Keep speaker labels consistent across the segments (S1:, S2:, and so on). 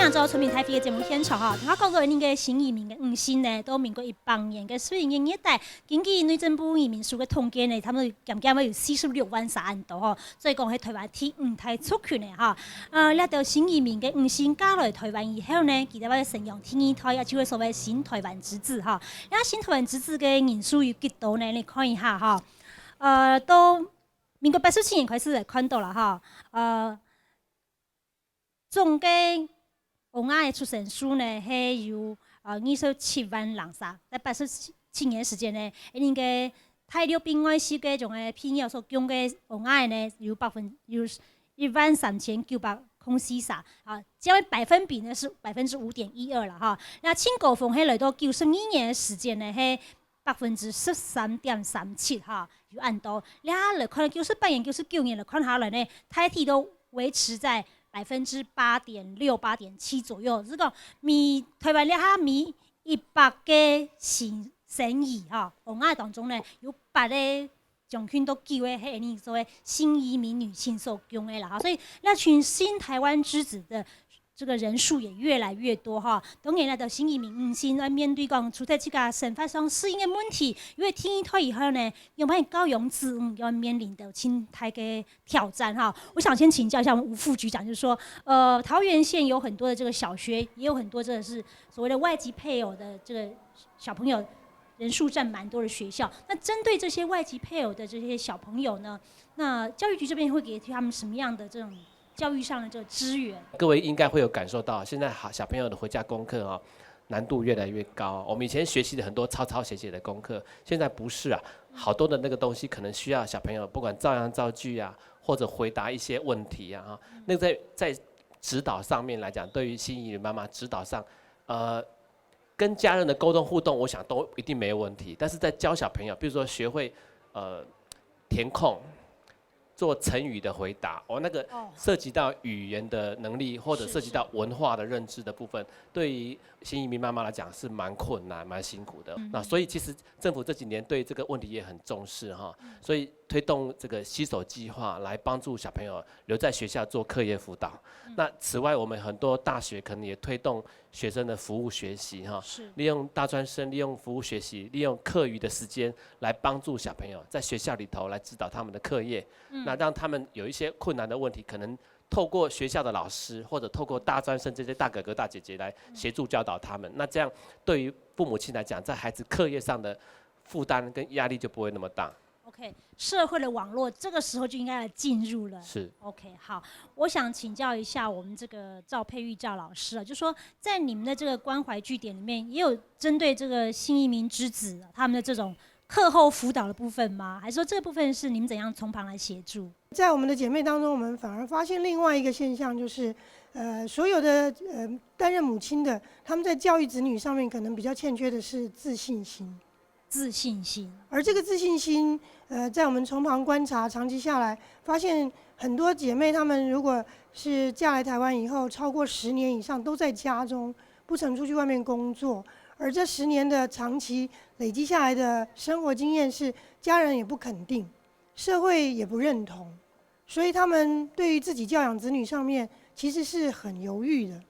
S1: 日做全民台北嘅節目現場哈，我講到呢個新移民嘅5星呢，到民國100年嘅20年代，根據內政部移民署嘅統計呢，他們減減有46萬3多吼，所以講喺台灣第5代出去呢哈。呢度新移民嘅5星加來台灣以後呢，佢哋話承用第2代，也就係所謂新台灣之子哈。呢新台灣之子嘅人數有幾多呢？你看一下哈。到民國87年開始就看到啦哈。總計歐亞嘅出生數呢係有27萬人撒，在87年時間呢，應該大陸邊外是嘅種嘅偏要所講嘅歐亞呢有13904撒，啊，這樣百分比呢是5.12%啦哈。那清高峰係來到92年嘅時間呢係13.37%哈，有按到。你嚟看98年、99年嚟看下來呢，大體都維持在8.6%、8.7%左右。這個台灣咧咪100個生意哈，歐亞當中呢有8個將軍都叫嘅係呢所謂新移民女性所用嘅啦哈，所以那群新台灣之子的這個人數也越來越多哈。當然啦，到新移民5星來面對講處在這個生活上適應嘅問題，因為聽一胎以後呢，有冇高養子要面臨的青苔嘅挑戰哈。我想先請教一下我們吳副局長，就是說，桃園縣有很多的這個小學，也有很多這個是所謂的外籍配偶的這個小朋友。人數佔蠻多的學校，那針對這些外籍配偶的這些小朋友呢，那教育局這邊會給他們什麼樣的這種教育上的這個資源？
S2: 各位應該會有感受到，現在小朋友的回家功課啊，難度越來越高。我們以前學習的很多抄抄寫寫的功課，現在不是啊，好多的那個東西可能需要小朋友不管照樣造句啊，或者回答一些問題啊，那個在指導上面來講，對於新移民媽媽指導上，跟家人的溝通互動，我想都一定沒有問題。但是在教小朋友，比如說學會填空、做成語的回答，那個涉及到語言的能力，或者涉及到文化的認知的部分，對於新移民媽媽來講是蠻困難、蠻辛苦的。那所以其實政府這幾年對這個問題也很重視哈，所以推動這個攜手計劃來幫助小朋友留在學校做課業輔導。那此外，我們很多大學可能也推動學生的服務學習哈，利用大專生，利用服務學習，利用課餘的時間來幫助小朋友在學校裡頭來指導他們的課業。那讓他們有一些困難的問題，可能透過學校的老師或者透過大專生這些大哥哥大姐姐來協助教導他們。那這樣對於父母親來講，在孩子課業上的負擔跟壓力就不會那麼大。
S1: OK， 社會的網絡這個時候就應該來進入了。
S2: 是
S1: OK， 好，我想請教一下我們這個趙佩玉趙老師啊，就說在你們的這個關懷據點裡面，也有針對這個新移民之子他們的這種課後輔導的部分嗎？還是說這個部分是你們怎樣從旁來協助？
S3: 在我們的姐妹當中，我們反而發現另外一個現象，就是所有的擔任母親的，他們在教育子女上面可能比較欠缺的是自信心。
S1: 自信心，
S3: 而這個自信心，在我們從旁觀察，長期下來，發現很多姐妹她們如果是嫁來台灣以後，超過10年以上都在家中，不曾出去外面工作，而這10年的長期累積下來的生活經驗是家人也不肯定，社會也不認同，所以他們對於自己教養子女上面其實是很猶豫的。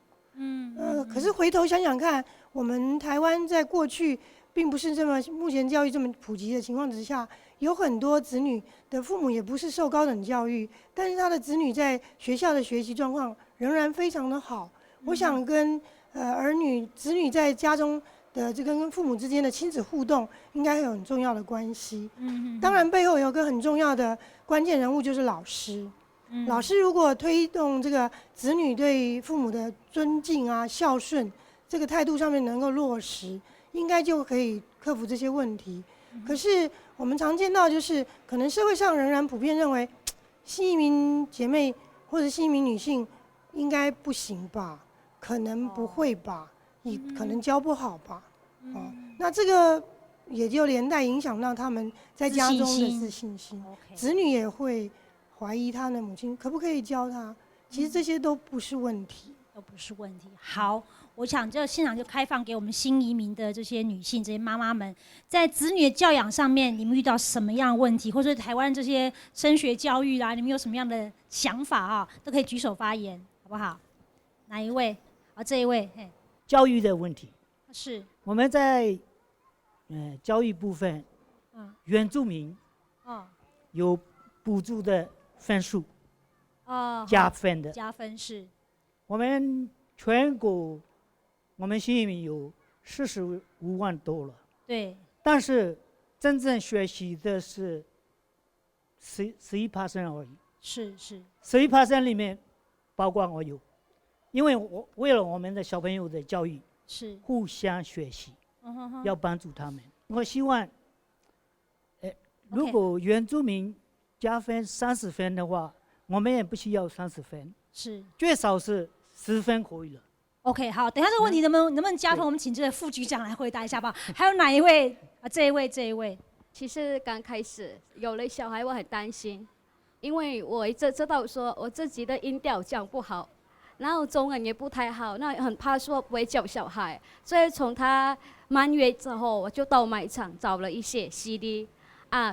S3: 可是回頭想想看，我們台灣在過去並不是這麼目前教育這麼普及的情況之下，有很多子女的父母也不是受高等教育，但是他的子女在學校的學習狀況仍然非常的好。我想跟子女在家中的這個跟父母之間的親子互動，應該有很重要的關係。當然背後有個很重要的關鍵人物就是老師。老師如果推動這個子女對父母的尊敬啊、孝順這個態度上面能夠落實，應該就可以克服這些問題。可是我們常見到就是可能社會上仍然普遍認為新移民姐妹或者新移民女性應該不行吧，可能不會吧，可能教不好吧。那這個也就連帶影響到他們在家中的自信心。子女也會懷疑他的母親可不可以教他，其實這些都不是問題。
S1: 都不是問題。好，我想就現場就開放給我們新移民的這些女性、這些媽媽們，在子女的教養上面，你們遇到什麼樣的問題，或者台灣這些升學教育啦，你們有什麼樣的想法啊，都可以舉手發言，好不好？哪一位？这一位，嘿，
S4: 教育的问题，
S1: 是，
S4: 我们在教育部分，原住民有补助的分数，加分的，
S1: 加分是。
S4: 我们全国，我们新移民有45万多了，
S1: 对，
S4: 但是真正学习的是11%而已。
S1: 是
S4: 11%里面，包括我有，因为我为了我们的小朋友的教育，
S1: 是
S4: 互相学习，要帮助他们。我希望，如果原住民加分30分的话，我们也不需要30分，
S1: 是
S4: 最少是10分可以了。
S1: OK， 好，等一下这个问题能不能加分，我们请这个副局长来回答一下吧。还有哪一位这一位。
S5: 其实刚开始有了小孩，我很担心，因为我一直知道说我自己的音调讲不好，然后中文也不太好，那很怕说不会教小孩，所以从他满月之后，我就到卖场找了一些 CD。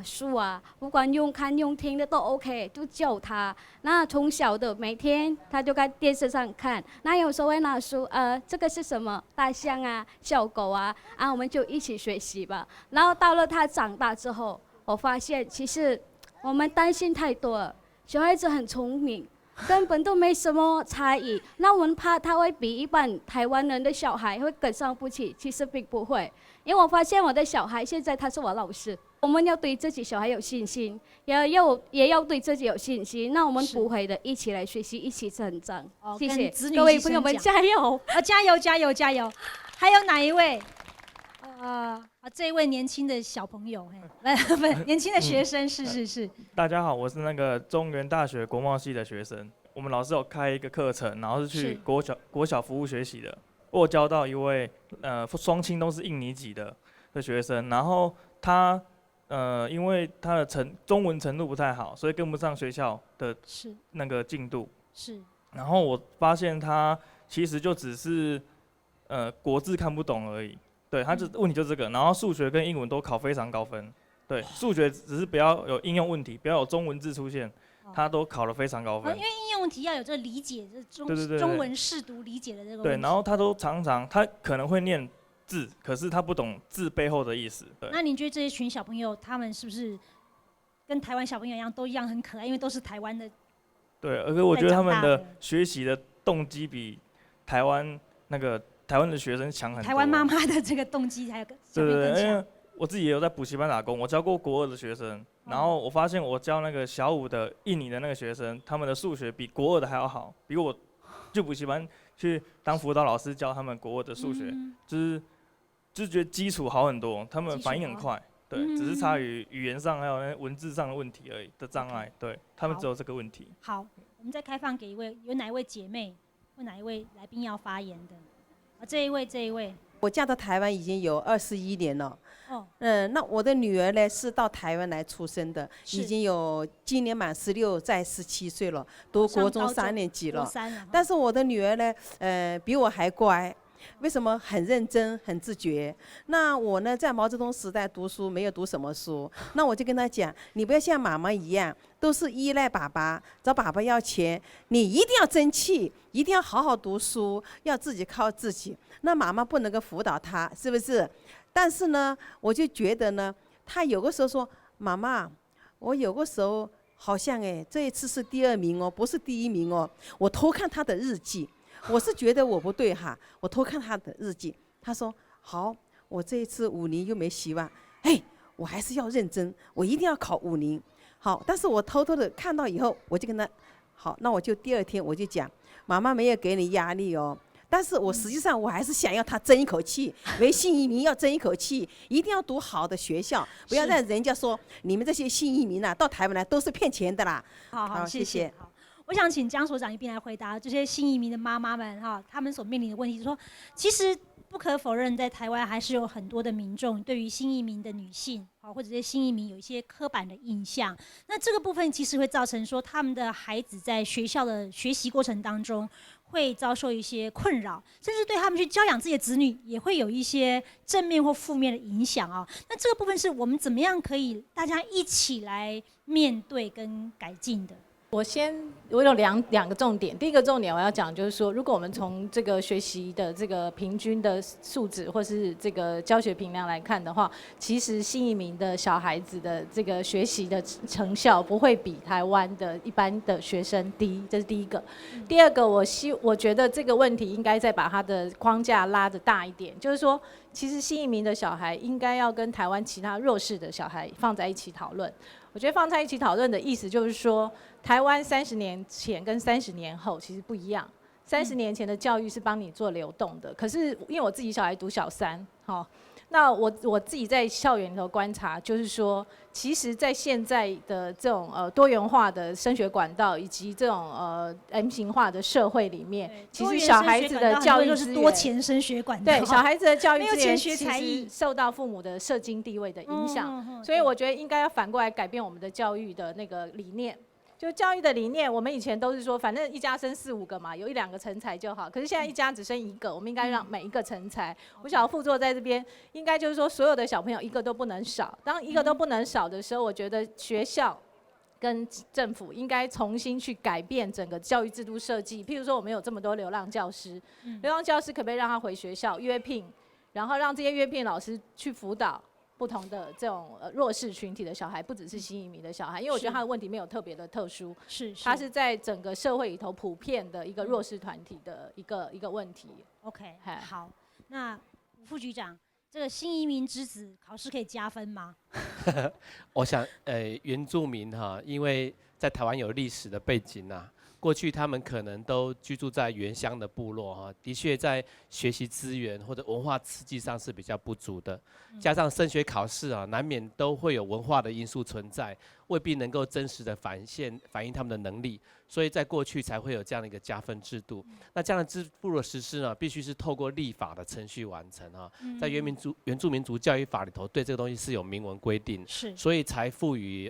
S5: 书啊，不管用看用听的都 OK， 就教他。那从小的每天他就在电视上看，那有时候会拿书，这个是什么？大象啊，小狗啊，我们就一起学习吧。然后到了他长大之后，我发现其实我们担心太多了，小孩子很聪明，根本都没什么差异。那我们怕他会比一般台湾人的小孩会跟上不起，其实并不会。因为我发现我的小孩现在他是我老师，我们要对自己小孩有信心，也要对自己有信心。那我们不会的，一起来学习，一起成长。谢谢各位朋友们，加油！
S1: 加油！还有哪一位？这一位年轻的小朋友，不年轻的学生，是。
S6: 大家好，我是那个中原大学国贸系的学生。我们老师有开一个课程，然后是去国小服务学习的。我有教到一位双亲都是印尼籍的学生，然后他因为他的中文程度不太好，所以跟不上学校的那个进度。是。然后我发现他其实就只是国字看不懂而已。对，他就问题就这个，然后数学跟英文都考非常高分。对，数学只是不要有应用问题，不要有中文字出现，他都考得非常高分。
S1: 因为应用问题要有这个理解，中文试读理解的这个问题。
S6: 对，然后他都常他可能会念字，可是他不懂字背后的意思。对。
S1: 那你觉得这一群小朋友，他们是不是跟台湾小朋友一样，都一样很可爱？因为都是台湾的。
S6: 对，而且我觉得他们的学习的动机比台湾的学生强很多。
S1: 台湾妈妈的这个动机还有小朋友更强。
S6: 对，因为我自己也有在补习班打工，我教过国2的学生，然后我发现我教那个小5的印尼的那个学生，他们的数学比国2的还要好，比我去补习班去当辅导老师教他们国2的数学，就是觉得基础好很多，他们反应很快。对，只是差于语言上还有那文字上的问题而已的障碍。对，他们只有这个问题。
S1: 好，我们再开放给有哪一位姐妹或哪一位来宾要发言的？这一位。
S7: 我嫁到台湾已经有21年了。那我的女儿呢是到台湾来出生的，已经今年满16，在17岁了，读国中3年级了。但是我的女儿呢，比我还乖。为什么？很认真，很自觉。那我呢，在毛泽东时代读书，没有读什么书。那我就跟他讲，你不要像妈妈一样，都是依赖爸爸，找爸爸要钱。你一定要争气，一定要好好读书，要自己靠自己。那妈妈不能够辅导他，是不是？但是呢，我就觉得呢，他有个时候说，妈妈，我有个时候好像这一次是第2名哦，不是第1名哦。我偷看他的日记。我是觉得我不对哈，我偷看他的日记，他说好，我这一次50又没希望，我还是要认真，我一定要考50。好，但是我偷偷的看到以后，我就跟他，好，那我就第2天我就讲，妈妈没有给你压力哦，但是我实际上我还是想要他争一口气，为新移民要争一口气，一定要读好的学校，不要让人家说你们这些新移民啊，到台湾来都是骗钱的啦。
S1: 好，谢谢。我想请江所长一并来回答这些新移民的妈妈们他们所面临的问题。说，其实不可否认，在台湾还是有很多的民众对于新移民的女性或者这些新移民有一些刻板的印象。那这个部分其实会造成说，他们的孩子在学校的学习过程当中会遭受一些困扰，甚至对他们去教养自己的子女也会有一些正面或负面的影响那这个部分是我们怎么样可以大家一起来面对跟改进的？
S8: 我有两个重点。第一个重点我要讲就是说，如果我们从这个学习的这个平均的素质或是这个教学评量来看的话，其实新移民的小孩子的这个学习的成效不会比台湾的一般的学生低，这是第一个。第二个，我觉得这个问题应该再把它的框架拉得大一点，就是说，其实新移民的小孩应该要跟台湾其他弱势的小孩放在一起讨论。我觉得放在一起讨论的意思就是说，台湾30年前跟30年后其实不一样。30年前的教育是帮你做流动的，可是因为我自己小孩读小3，那我自己在校园里头观察，就是说，其实，在现在的这种多元化的升学管道以及这种M 型化的社会里面，其实小孩子的教育
S1: 就是多钱升学管道，
S8: 对小孩子的教育资源
S1: 其实
S8: 受到父母的社经地位的影响，所以我觉得应该要反过来改变我们的教育的那个理念。就教育的理念，我们以前都是说，反正一家生4、5个嘛，有1、2个成才就好。可是现在一家只生1个，我们应该让每一个成才。我想副座在这边，应该就是说，所有的小朋友1个都不能少。当1个都不能少的时候，我觉得学校跟政府应该重新去改变整个教育制度设计。譬如说，我们有这么多流浪教师，流浪教师可不可以让他回学校约聘，然后让这些约聘老师去辅导不同的这种弱势群体的小孩，不只是新移民的小孩，因为我觉得他的问题没有特别的特殊，他是在整个社会里头普遍的一个弱势团体的一个问题。
S1: OK， 好，那吴副局长，这个新移民之子考试可以加分吗？
S2: 我想，原住民因为在台湾有历史的背景啊。过去他们可能都居住在原乡的部落的确在学习资源或者文化刺激上是比较不足的，加上升学考试难免都会有文化的因素存在，未必能够真实的反映他们的能力，所以在过去才会有这样的一个加分制度。那这样的制度的实施呢，必须是透过立法的程序完成在原住民族教育法里头对这个东西是有明文规定，所以才赋予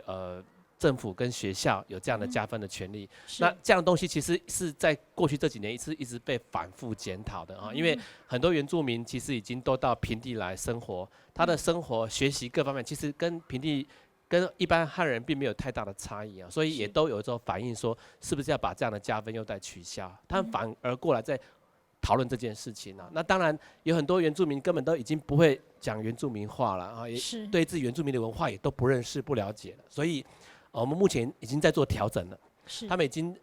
S2: 政府跟学校有这样的加分的权利，那这样的东西其实是在过去这几年一直被反复检讨的因为很多原住民其实已经都到平地来生活，他的生活、学习各方面其实跟平地跟一般汉人并没有太大的差异所以也都有时候反映说，是不是要把这样的加分优待取消？他们反而过来在讨论这件事情那当然有很多原住民根本都已经不会讲原住民话了也对自己原住民的文化也都不认识、不了解了，所以。我们目前已经在做调整了，他们已经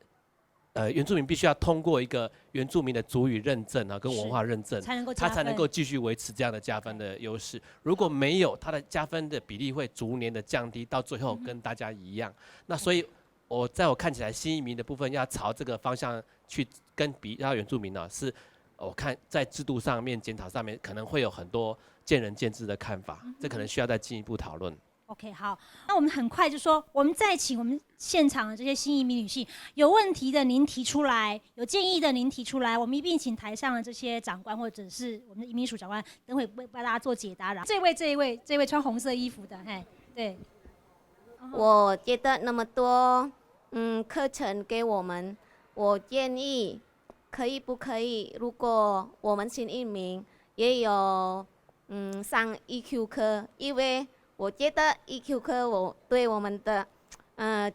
S2: 原住民必须要通过一个原住民的族语认证跟文化认证，他才能够继续维持这样的加分的优势。如果没有，他的加分的比例会逐年的降低，到最后跟大家一样。那所以，在我看起来，新移民的部分要朝这个方向去跟比较原住民是我看在制度上面、检讨上面可能会有很多见仁见智的看法，这可能需要再进一步讨论。
S1: OK， 好，那我们很快就说，我们再请我们现场的这些新移民女性，有问题的您提出来，有建议的您提出来，我们一并请台上的这些长官或者是我们的移民署长官，等会为大家做解答。然后这位穿红色衣服的，对。
S9: 我觉得那么多课程给我们，我建议可以不可以，如果我们新移民也有上 EQ 课，因为我觉得 EQ 课对我们的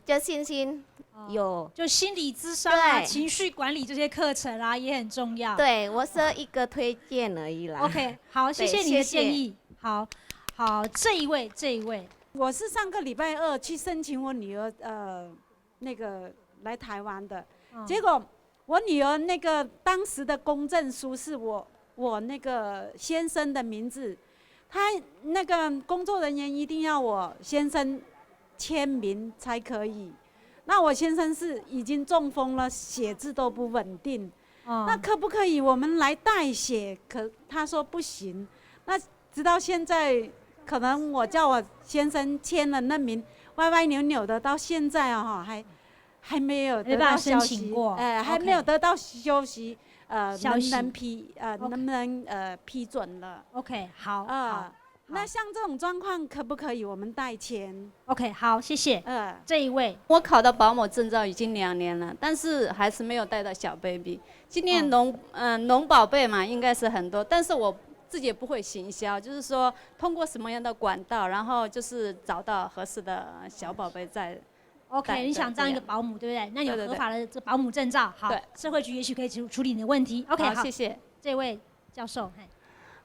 S9: 自信心有，
S1: 就心理咨商情绪管理这些课程也很重要。
S9: 对，我是一个推荐而已啦。
S1: OK， 好，谢谢你的建议。好，这一位，
S10: 我是上个礼拜2去申请我女儿那个来台湾的，结果我女儿那个当时的公证书是我那个先生的名字。他那个工作人员一定要我先生签名才可以，那我先生是已经中风了，写字都不稳定，那可不可以我们来代写？他说不行。那直到现在，可能我叫我先生签了那名，歪歪扭扭的，到现在还没有得到消息，还没有得到消息。能不能批准了
S1: ？OK， 好
S10: 那像这种状况可不可以我们代签
S1: ？OK， 好，谢谢。这一位，
S11: 我考到保姆证照已经2年了，但是还是没有带到小 baby。今年农宝贝嘛，应该是很多，但是我自己也不会行销，就是说通过什么样的管道，然后就是找到合适的小宝贝再
S1: OK，你想当一个保姆，对不对？那有合法的这保姆证照，好，社会局也许可以处理你的问题。OK， 好，
S11: 谢谢
S1: 这位教授。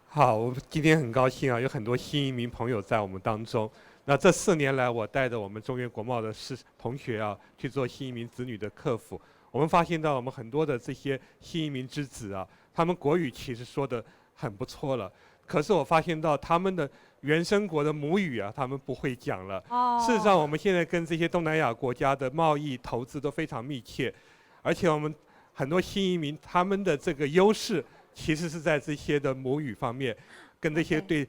S12: 好，我今天很高兴啊，有很多新移民朋友在我们当中。那这4年来，我带着我们中原国贸的同学啊，去做新移民子女的客服。我们发现到我们很多的这些新移民之子啊，他们国语其实说的很不错了，可是我发现到他们的原生国的母语啊，他们不会讲了。事实上，我们现在跟这些东南亚国家的贸易投资都非常密切，而且我们很多新移民他们的这个优势，其实是在这些的母语方面，跟这些对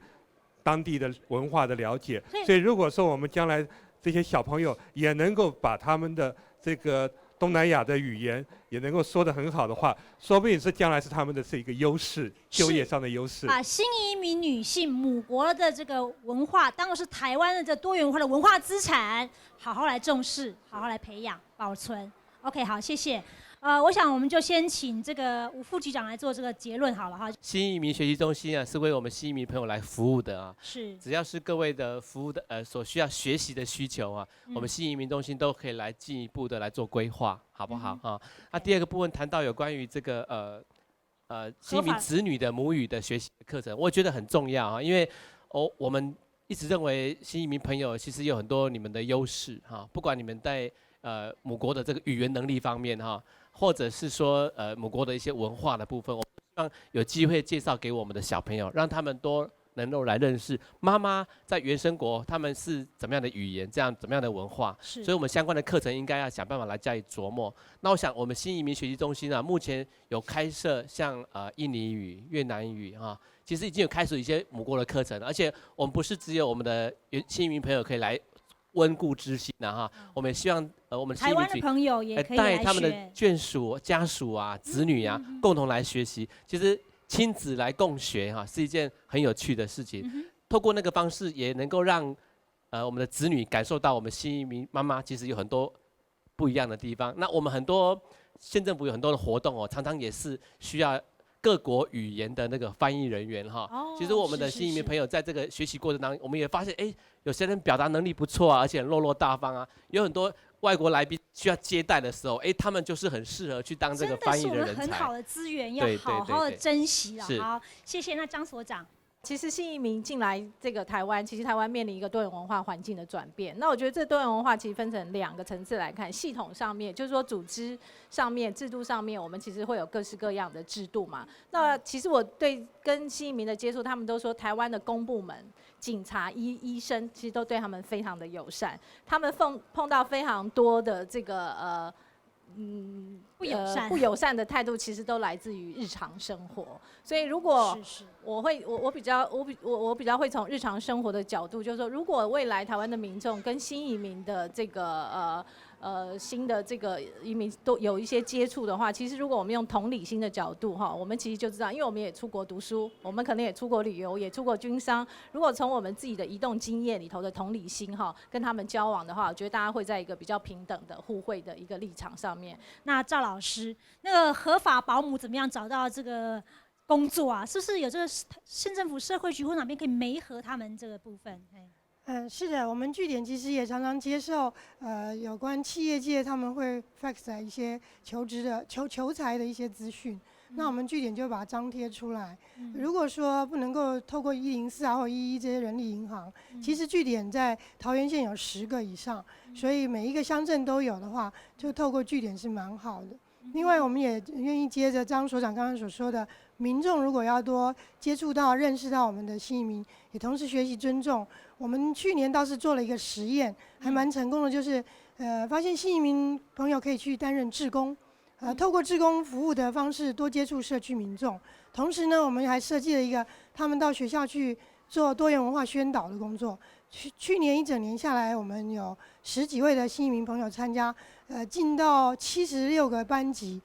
S12: 当地的文化的了解。所以如果说我们将来这些小朋友也能够把他们的这个东南亚的语言也能够说得很好的话，说不定是将来是他们的是一个优势，就业上的优势。
S1: 新移民女性母国的这个文化，当然是台湾的这多元文化的文化资产，好好来重视，好好来培养、保存。OK， 好，谢谢。我想我们就先请这个吴副局长来做这个结论好了哈。
S2: 新移民学习中心啊，是为我们新移民朋友来服务的啊。
S1: 是。
S2: 只要是各位的服务的所需要学习的需求啊，我们新移民中心都可以来进一步的来做规划，好不好啊？那第二个部分谈到有关于这个新移民子女的母语的学习课程，我觉得很重要啊，因为我们一直认为新移民朋友其实有很多你们的优势哈，不管你们在母国的这个语言能力方面哈。或者是说母国的一些文化的部分，我们希望有机会介绍给我们的小朋友，让他们多能够来认识妈妈在原生国他们是怎么样的语言，这样怎么样的文化。所以我们相关的课程应该要想办法来加以琢磨。那我想我们新移民学习中心啊，目前有开设像印尼语、越南语啊，其实已经有开始一些母国的课程，而且我们不是只有我们的新移民朋友可以来温故知新的哈，我们也希望我们
S1: 台湾的朋友也可以来
S2: 带他们的眷属、家属啊、子女啊，共同来学习。其实亲子来共学哈，是一件很有趣的事情。透过那个方式，也能够让我们的子女感受到我们新移民妈妈其实有很多不一样的地方。那我们很多县政府有很多的活动哦，常常也是需要各国语言的那个翻译人员哈。其实我们的新移民朋友在这个学习过程当中，我们也发现，有些人表达能力不错啊，而且很落落大方啊。有很多外国来宾需要接待的时候，他们就是很适合去当这个翻译的人才。
S1: 真的是我们很好的资源，要好好的珍惜了。好，谢谢。那张所长。
S8: 其实新移民进来这个台湾，其实台湾面临一个多元文化环境的转变。那我觉得这多元文化其实分成2个层次来看，系统上面就是说组织上面、制度上面，我们其实会有各式各样的制度嘛。那其实我对跟新移民的接触，他们都说台湾的公部门、警察、医生，其实都对他们非常的友善。他们碰到非常多的这个不友善的态度，其实都来自于日常生活。所以如果我比较会从日常生活的角度，就是说，如果未来台湾的民众跟新移民的这个新的这个移民都有一些接触的话，其实如果我们用同理心的角度哈，我们其实就知道，因为我们也出国读书，我们可能也出国旅游，也出国军商。如果从我们自己的移动经验里头的同理心哈，跟他们交往的话，我觉得大家会在一个比较平等的互惠的一个立场上面。
S1: 那赵老师，那个合法保姆怎么样找到这个工作啊？是不是有这个县政府社会局或哪边可以媒合他们这个部分？
S3: 是的，我们据点其实也常常接受有关企业界他们会 fax 来一些求职的求财的一些资讯，那我们据点就把它张贴出来。如果说不能够透过104或11这些人力银行，其实据点在桃园县有10个以上，所以每一个乡镇都有的话，就透过据点是蛮好的。另外，我们也愿意接着张所长刚刚所说的，民众如果要多接触到、认识到我们的新移民，也同时学习尊重。我们去年倒是做了一个实验，还蛮成功的，就是发现新移民朋友可以去担任志工，透过志工服务的方式多接触社区民众。同时呢，我们还设计了一个他们到学校去做多元文化宣导的工作。去年一整年下来，我们有10几位的新移民朋友参加，进到76个班级。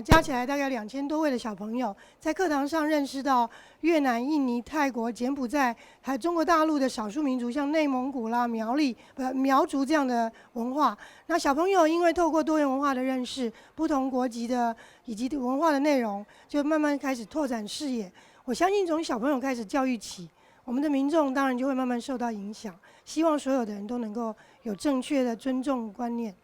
S3: 加起来大概2000多位的小朋友，在课堂上认识到越南、印尼、泰国、柬埔寨，还有中国大陆的少数民族，像内蒙古啦、苗族这样的文化。那小朋友因为透过多元文化的认识，不同国籍的以及文化的内容，就慢慢开始拓展视野。我相信从小朋友开始教育起，我们的民众当然就会慢慢受到影响。希望所有的人都能够有正确的尊重观念。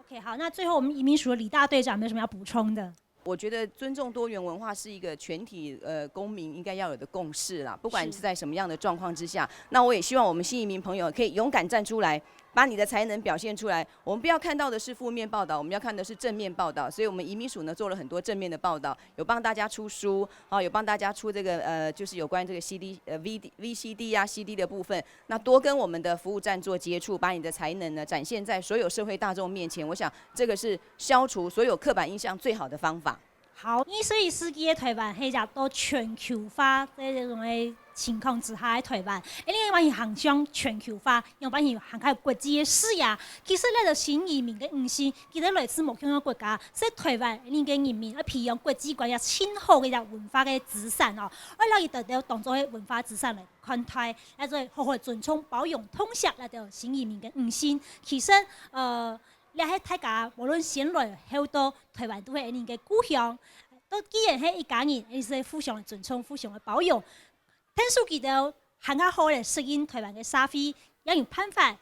S1: OK， 好，那最后我们移民署的李大队长有没有什么要补充的？
S13: 我觉得尊重多元文化是一个全体公民应该要有的共识啦，不管你是在什么样的状况之下，那我也希望我们新移民朋友可以勇敢站出来，把你的才能表现出来。我们不要看到的是负面报道，我们要看的是正面报道。所以我们移民署呢做了很多正面的报道，有帮大家出书，有帮大家出这个就是有关这个 VCD 啊 CD 的部分。那多跟我们的服务站做接触，把你的才能呢展现在所有社会大众面前。我想这个是消除所有刻板印象最好的方法。
S1: 好，21世纪的台湾係入到全球化這種嘅情況之下嘅台灣，呢個關係行向全球化，又關係行開國際嘅視野。其實咧就新移民嘅誤信，其實來自目向嘅國家，即係台灣呢個人民啊培養國際關係深厚嘅文化嘅資產哦，我攞佢哋當作係文化資產嚟看待，嚟做好好尊重、保養、通識嚟到新移民嘅誤信。其實你喺大家無論先來後到台灣都係你嘅故鄉，都既然係一家人，你是互相嘅尊重、互相嘅保養。聽數記到更加好嘅適應台灣嘅社會，有用辦法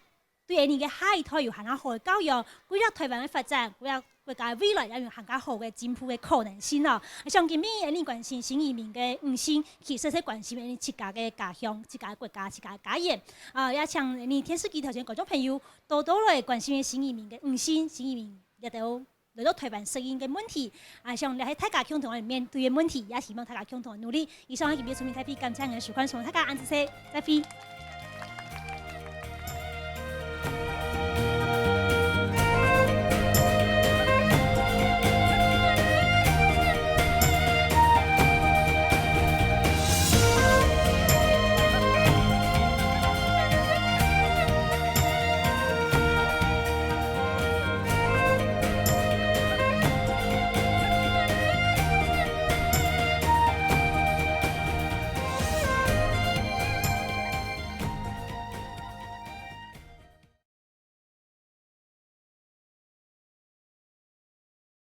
S1: 對你嘅下一代有更加好嘅教育，規劃台灣嘅發展，規劃國家未來有用更加好嘅進步嘅可能性咯。像今年你關心新移民嘅誤信，其實係關心你自家嘅家鄉、自家嘅國家、自家嘅家園。也像你電視機頭前觀眾朋友多多來關心新移民嘅誤信，新移民亦都來到台灣適應嘅問題。像你喺大家共同嚟面對嘅問題，也希望大家共同努力。以上係今日出面睇片，感謝我哋收看，從大家安子些，再見。